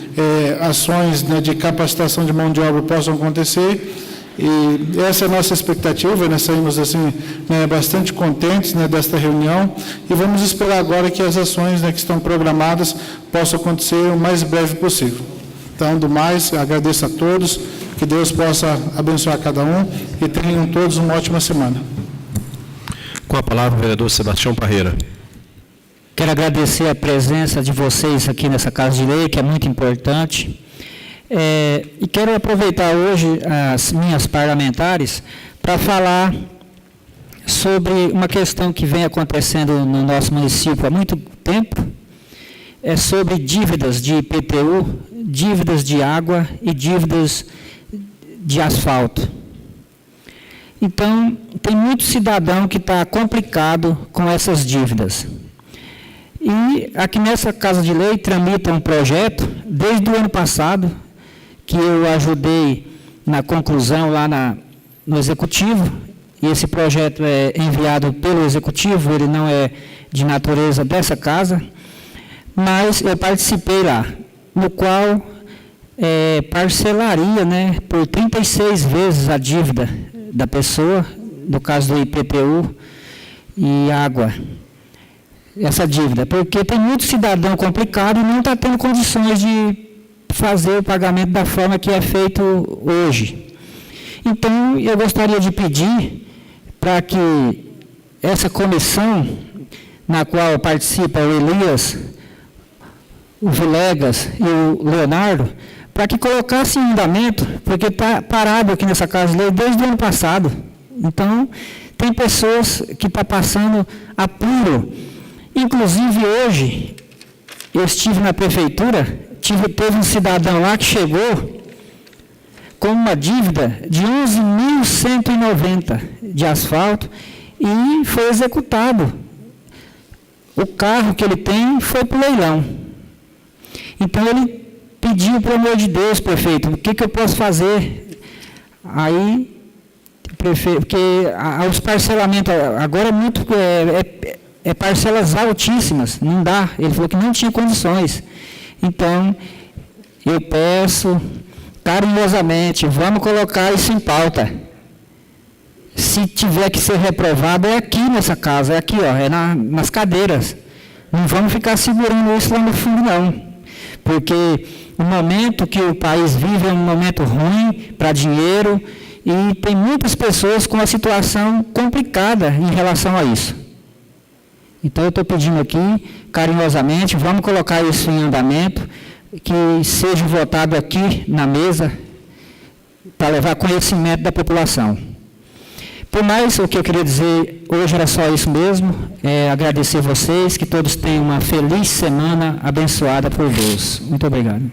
ações, né, de capacitação de mão de obra possam acontecer. E essa é a nossa expectativa, nós saímos assim, né, bastante contentes, né, desta reunião, e vamos esperar agora que as ações, né, que estão programadas possam acontecer o mais breve possível. Então, do mais, agradeço a todos, que Deus possa abençoar cada um e tenham todos uma ótima semana. Com a palavra o vereador Sebastião Parreira. Quero agradecer a presença de vocês aqui nessa Casa de Lei, que é muito importante. E quero aproveitar hoje as minhas parlamentares para falar sobre uma questão que vem acontecendo no nosso município há muito tempo, sobre dívidas de IPTU, dívidas de água e dívidas de asfalto. Então, tem muito cidadão que está complicado com essas dívidas. E aqui nessa Casa de Lei tramita um projeto, desde o ano passado, que eu ajudei na conclusão lá no Executivo, e esse projeto é enviado pelo Executivo, ele não é de natureza dessa casa, mas eu participei lá, no qual parcelaria, né, por 36 vezes a dívida da pessoa, no caso do IPTU e água, essa dívida, porque tem muito cidadão complicado e não está tendo condições de fazer o pagamento da forma que é feito hoje. Então, eu gostaria de pedir para que essa comissão, na qual participa o Elias, o Vilegas e o Leonardo, para que colocasse em andamento, porque está parado aqui nessa Casa de Lei desde o ano passado. Então, tem pessoas que estão passando apuro. Inclusive, hoje, eu estive na prefeitura, teve um cidadão lá que chegou com uma dívida de 11.190 de asfalto e foi executado. O carro que ele tem foi para o leilão. Então, ele pediu, pelo amor de Deus, prefeito, o que eu posso fazer? Aí, prefeito, porque os parcelamentos agora é parcelas altíssimas, não dá. Ele falou que não tinha condições. Então, eu peço carinhosamente, vamos colocar isso em pauta. Se tiver que ser reprovado, é aqui nessa casa, é aqui, ó, nas cadeiras. Não vamos ficar segurando isso lá no fundo, não. Porque o momento que o país vive é um momento ruim para dinheiro e tem muitas pessoas com uma situação complicada em relação a isso. Então, eu estou pedindo aqui, carinhosamente, vamos colocar isso em andamento, que seja votado aqui na mesa para levar conhecimento da população. Por mais, o que eu queria dizer hoje era só isso mesmo, agradecer vocês, que todos tenham uma feliz semana abençoada por Deus. Muito obrigado.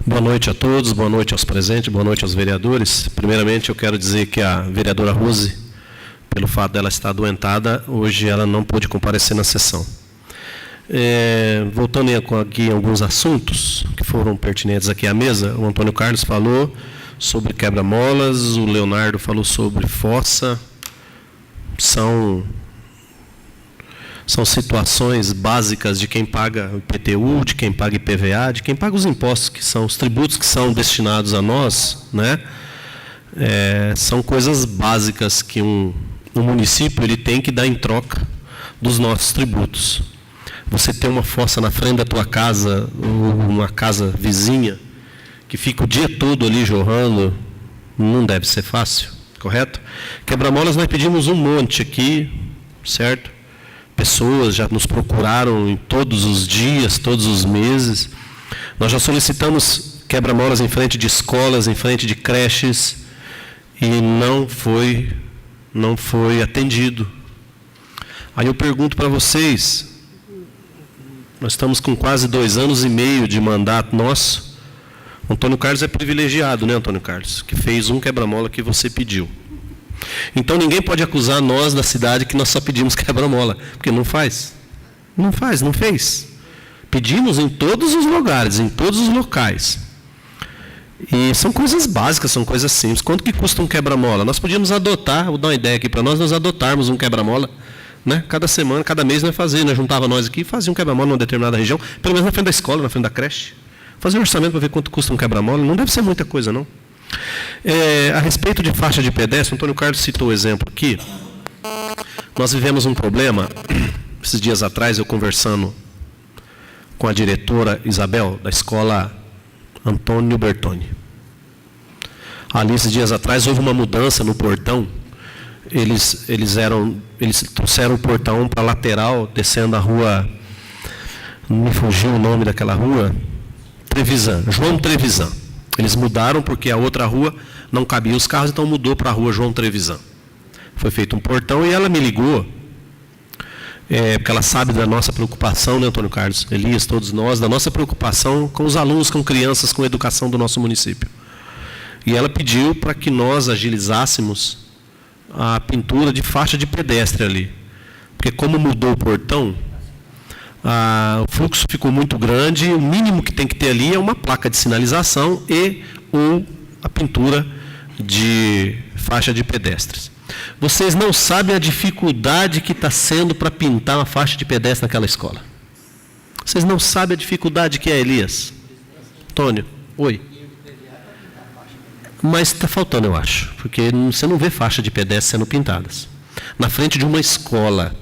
Boa noite a todos, boa noite aos presentes, boa noite aos vereadores. Primeiramente, eu quero dizer que a vereadora Rose, pelo fato dela estar adoentada, hoje ela não pôde comparecer na sessão. Voltando aqui em alguns assuntos que foram pertinentes aqui à mesa, o Antônio Carlos falou sobre quebra-molas, o Leonardo falou sobre fossa. São situações básicas de quem paga o IPTU, de quem paga IPVA, de quem paga os impostos, que são os tributos que são destinados a nós, né? São coisas básicas que um município ele tem que dar em troca dos nossos tributos. Você ter uma fossa na frente da tua casa, ou uma casa vizinha, que fica o dia todo ali jorrando, não deve ser fácil, correto? Quebra-molas nós pedimos um monte aqui, certo? Pessoas já nos procuraram em todos os dias, todos os meses. Nós já solicitamos quebra-molas em frente de escolas, em frente de creches, e não foi atendido. Aí eu pergunto para vocês, nós estamos com quase 2 anos e meio de mandato nosso. Antônio Carlos é privilegiado, né, Antônio Carlos? Que fez um quebra-mola que você pediu. Então ninguém pode acusar nós da cidade que nós só pedimos quebra-mola, porque não faz. Não fez. Pedimos em todos os lugares, em todos os locais. E são coisas básicas, são coisas simples. Quanto que custa um quebra-mola? Nós podíamos adotar, vou dar uma ideia aqui para nós adotarmos um quebra-mola, né? Cada semana, cada mês nós fazíamos, nós juntava nós aqui e fazia um quebra-mola numa determinada região, pelo menos na frente da escola, na frente da creche. Fazer um orçamento para ver quanto custa um quebra-mola, não deve ser muita coisa, não. A respeito de faixa de pedestre, o Antônio Carlos citou o exemplo aqui. Nós vivemos um problema, esses dias atrás, eu conversando com a diretora Isabel, da escola Antônio Bertoni. Ali, esses dias atrás, houve uma mudança no portão. Eles trouxeram o portão para a lateral, descendo a rua, não me fugiu o nome daquela rua, Trevisan, João Trevisan. Eles mudaram porque a outra rua não cabia os carros, então mudou para a rua João Trevisan. Foi feito um portão e ela me ligou, porque ela sabe da nossa preocupação, né, Antônio Carlos, Elias, todos nós, da nossa preocupação com os alunos, com crianças, com a educação do nosso município. E ela pediu para que nós agilizássemos a pintura de faixa de pedestre ali. Porque como mudou o portão, o fluxo ficou muito grande, o mínimo que tem que ter ali é uma placa de sinalização ou a pintura de faixa de pedestres. Vocês não sabem a dificuldade que está sendo para pintar uma faixa de pedestre naquela escola. Vocês não sabem a dificuldade que é, Elias. Antônio, oi. Mas está faltando, eu acho, porque você não vê faixa de pedestre sendo pintadas. Na frente de uma escola.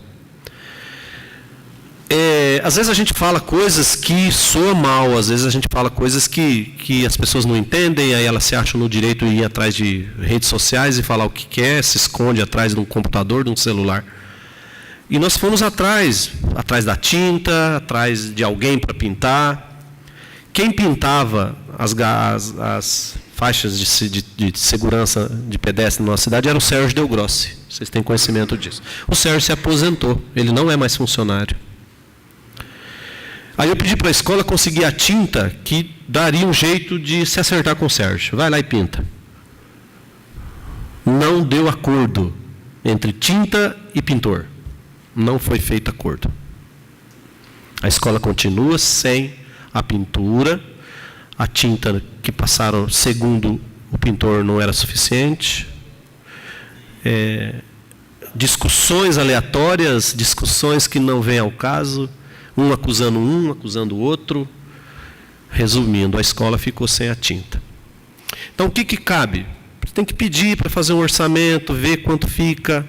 Às vezes a gente fala coisas que soam mal, às vezes a gente fala coisas que as pessoas não entendem, aí elas se acham no direito de ir atrás de redes sociais e falar o que quer, se esconde atrás de um computador, de um celular. E nós fomos atrás da tinta, atrás de alguém para pintar. Quem pintava as faixas de segurança de pedestre na nossa cidade era o Sérgio Del Grossi. Vocês têm conhecimento disso. O Sérgio se aposentou, ele não é mais funcionário. Aí eu pedi para a escola conseguir a tinta que daria um jeito de se acertar com o Sérgio. Vai lá e pinta. Não deu acordo entre tinta e pintor. Não foi feito acordo. A escola continua sem a pintura. A tinta que passaram, segundo o pintor, não era suficiente. Discussões aleatórias, discussões que não vêm ao caso. Um acusando o outro. Resumindo, a escola ficou sem a tinta. Então, o que cabe? Você tem que pedir para fazer um orçamento, ver quanto fica,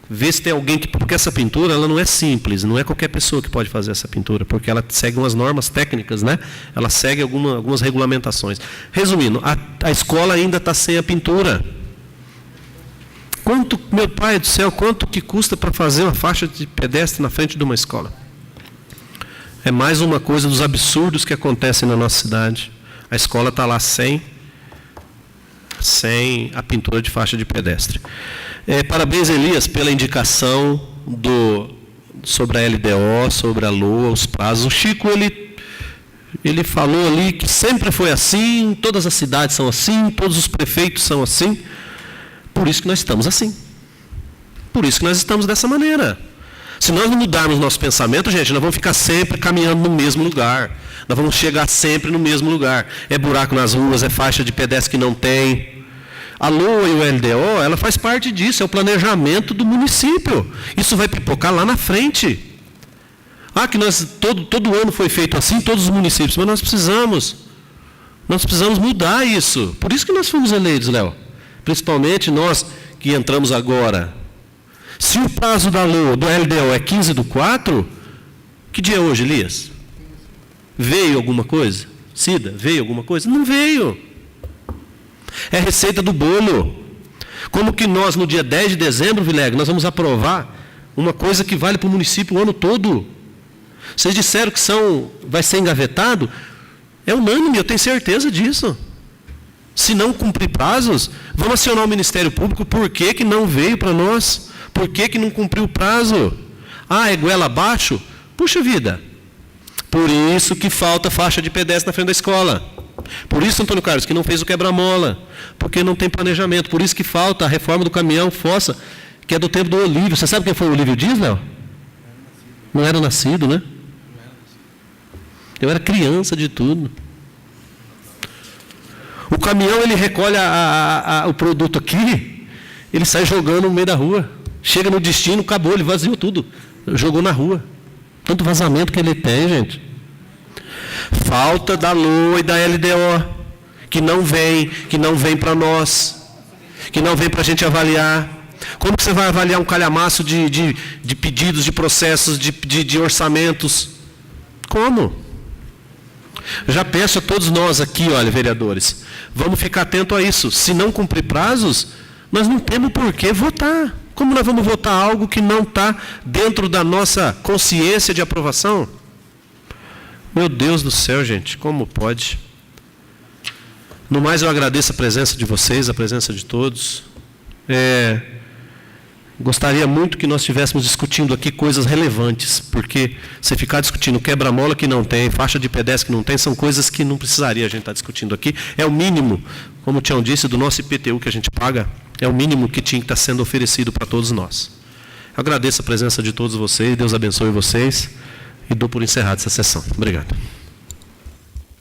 ver se tem alguém que... Porque essa pintura, ela não é simples, não é qualquer pessoa que pode fazer essa pintura, porque ela segue umas normas técnicas, né? Ela segue algumas regulamentações. Resumindo, a escola ainda está sem a pintura. Meu pai do céu, quanto que custa para fazer uma faixa de pedestre na frente de uma escola? É mais uma coisa dos absurdos que acontecem na nossa cidade. A escola está lá sem a pintura de faixa de pedestre. Parabéns, Elias, pela indicação sobre a LDO, sobre a LOA, os prazos. O Chico, ele falou ali que sempre foi assim, todas as cidades são assim, todos os prefeitos são assim. Por isso que nós estamos assim. Por isso que nós estamos dessa maneira. Se nós não mudarmos nosso pensamento, gente, nós vamos ficar sempre caminhando no mesmo lugar. Nós vamos chegar sempre no mesmo lugar. É buraco nas ruas, é faixa de pedestre que não tem. A LOA e o LDO, ela faz parte disso, é o planejamento do município. Isso vai pipocar lá na frente. Que todo ano foi feito assim, todos os municípios, mas nós precisamos mudar isso. Por isso que nós fomos eleitos, Léo. Principalmente nós que entramos agora. Se o prazo da LOA, do LDO é 15/4, que dia é hoje, Elias? Veio alguma coisa? Cida, veio alguma coisa? Não veio. É receita do bolo. Como que nós, no dia 10 de dezembro, Vilela, nós vamos aprovar uma coisa que vale para o município o ano todo? Vocês disseram que vai ser engavetado? É unânime, eu tenho certeza disso. Se não cumprir prazos, vamos acionar o Ministério Público. Por que não veio para nós? Por que não cumpriu o prazo? É goela abaixo? Puxa vida. Por isso que falta faixa de pedestre na frente da escola. Por isso, Antônio Carlos, que não fez o quebra-mola. Porque não tem planejamento. Por isso que falta a reforma do caminhão fossa, que é do tempo do Olívio. Você sabe quem foi o Olívio Dias, Léo? Não era nascido, né? Eu era criança de tudo. O caminhão, ele recolhe o produto aqui, ele sai jogando no meio da rua. Chega no destino, acabou, ele vaziou tudo. Jogou na rua. Tanto vazamento que ele tem, gente. Falta da LOA e da LDO, que não vem para nós, que não vem para a gente avaliar. Como que você vai avaliar um calhamaço de pedidos, de processos, de orçamentos? Como? Já peço a todos nós aqui, olha, vereadores, vamos ficar atento a isso. Se não cumprir prazos, nós não temos por que votar. Como nós vamos votar algo que não está dentro da nossa consciência de aprovação? Meu Deus do céu, gente, como pode? No mais, eu agradeço a presença de vocês, a presença de todos. Gostaria muito que nós estivéssemos discutindo aqui coisas relevantes, porque se ficar discutindo quebra-mola que não tem, faixa de pedestre que não tem, são coisas que não precisaria a gente estar discutindo aqui. É o mínimo, como o Tião disse, do nosso IPTU que a gente paga, é o mínimo que tinha que estar sendo oferecido para todos nós. Eu agradeço a presença de todos vocês, Deus abençoe vocês, e dou por encerrada essa sessão. Obrigado.